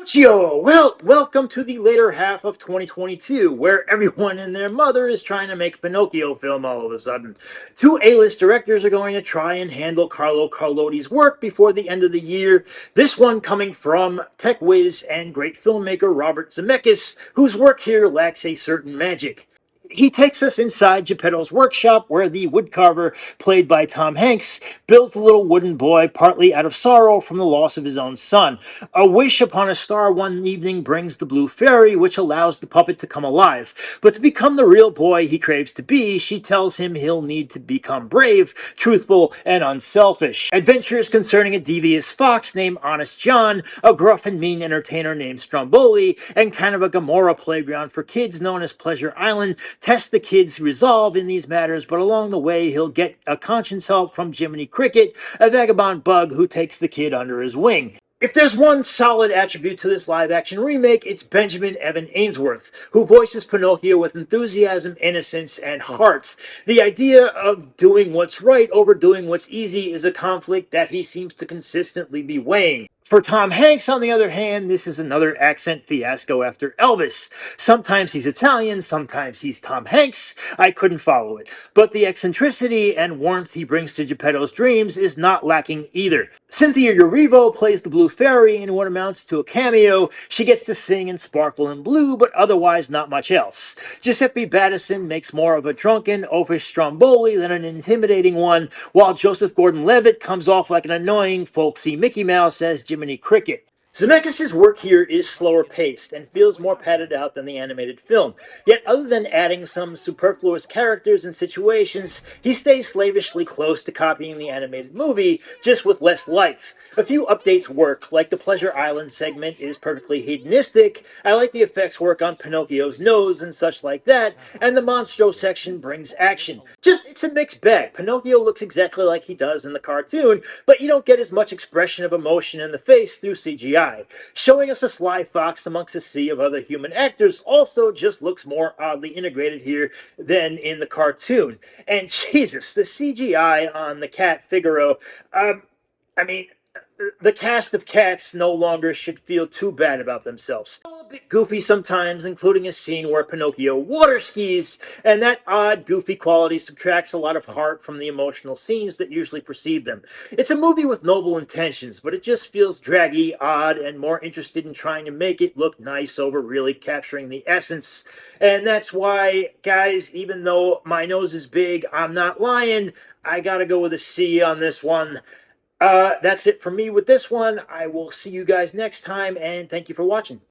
Pinocchio! Well, welcome to the later half of 2022, where everyone and their mother is trying to make a Pinocchio film all of a sudden. Two A-list directors are going to try and handle Carlo Carlotti's work before the end of the year. This one coming from tech whiz and great filmmaker Robert Zemeckis, whose work here lacks a certain magic. He takes us inside Geppetto's workshop, where the woodcarver, played by Tom Hanks, builds the little wooden boy partly out of sorrow from the loss of his own son. A wish upon a star one evening brings the blue fairy, which allows the puppet to come alive. But to become the real boy he craves to be, she tells him he'll need to become brave, truthful, and unselfish. Adventures concerning a devious fox named Honest John, a gruff and mean entertainer named Stromboli, and kind of a Gomorrah playground for kids known as Pleasure Island test the kid's resolve in these matters, but along the way he'll get a conscience help from Jiminy Cricket, a vagabond bug who takes the kid under his wing. If there's one solid attribute to this live-action remake, it's Benjamin Evan Ainsworth, who voices Pinocchio with enthusiasm, innocence, and heart. The idea of doing what's right over doing what's easy is a conflict that he seems to consistently be weighing. For Tom Hanks, on the other hand, this is another accent fiasco after Elvis. Sometimes he's Italian, sometimes he's Tom Hanks. I couldn't follow it. But the eccentricity and warmth he brings to Geppetto's dreams is not lacking either. Cynthia Erivo plays the Blue Fairy in what amounts to a cameo. She gets to sing and sparkle in blue, but otherwise not much else. Giuseppe Battison makes more of a drunken, oafish Stromboli than an intimidating one, while Joseph Gordon-Levitt comes off like an annoying, folksy Mickey Mouse as Jiminy Cricket. Zemeckis' work here is slower paced and feels more padded out than the animated film. Yet other than adding some superfluous characters and situations, he stays slavishly close to copying the animated movie, just with less life. A few updates work, like the Pleasure Island segment is perfectly hedonistic. I like the effects work on Pinocchio's nose and such like that, and the Monstro section brings action. It's a mixed bag. Pinocchio looks exactly like he does in the cartoon, but you don't get as much expression of emotion in the face through CGI. Showing us a sly fox amongst a sea of other human actors also just looks more oddly integrated here than in the cartoon. And Jesus, the CGI on the cat Figaro, I mean, the cast of cats no longer should feel too bad about themselves. A bit goofy sometimes, including a scene where Pinocchio water skis, and that odd, goofy quality subtracts a lot of heart from the emotional scenes that usually precede them. It's a movie with noble intentions, but it just feels draggy, odd, and more interested in trying to make it look nice over really capturing the essence. And that's why, guys, even though my nose is big, I'm not lying. I gotta go with a C on this one. That's it for me with this one. I will see you guys next time, and thank you for watching.